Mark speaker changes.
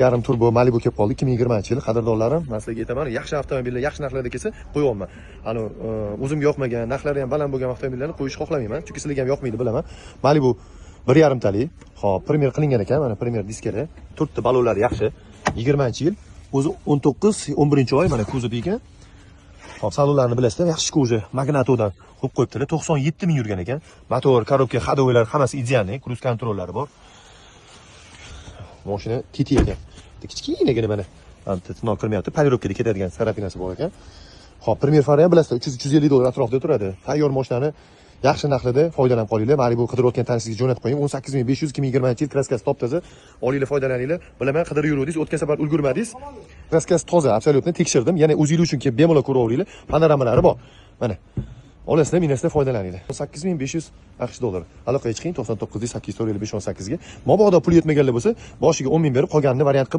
Speaker 1: Yarim turbo Malibu kelib qoldi 2020-yil. Qadrdonlarim, men sizlarga aytaman, yaxshi avtomobillar yaxshi narxlarda kelsa qo'yayapman. O'zimga yoqmagan, narxlari ham baland bo'lgan avtomobillarni qo'yishni xohlamayman, chunki sizlarga ham yoqmaydi, bilaman. Malibu 1,5 talik. Hop, primer qilingan ekan, mana primer diskada. 4 ta balonlari yaxshi. 20-yil. O'zi 19-11-oy mana kuzov ekan. Hop, salonlarni bilasizlar, yaxshi ko'zi, magnatodan qo'yib qo'yibdilar. 97 ming yurgan ekan. Motor, korobka, ходовыйлар hammasi idealniy, kruz kontrollari bor. Mashina titi ekan. Kichkinagina mana. Tinov kirmayapti. Polirovkada ketadigan sarapinasi bor ekan. Hop, primer fari ham bilasizlar, 300-350 dollar atrofida turadi. Tayyor mashinani yaxshi narxlarda foydalanib qolinglar. Malibu qidirayotgan tanishingizga jo'natib qo'ying. 18500 2020-yil kraskasi top-toza. Olinglar, foydalaninglar. Bilaman, qidirib yuruvdingiz, o'tgan safar ulgurmadingiz. Kraskasi toza, absolyutni tekshirdim. Yana o'zingiz uchun kelib bemalol ko'raveringlar. Panoramalari bor. Mana. Olasizlar, minasizlar, foydalaninglar. 8500 AQSh dollar. Aloqaga chiqing 99 848 518 ga. Mabodo pul yetmaganlar bo'lsa, boshiga 10 ming berib, qolganini variant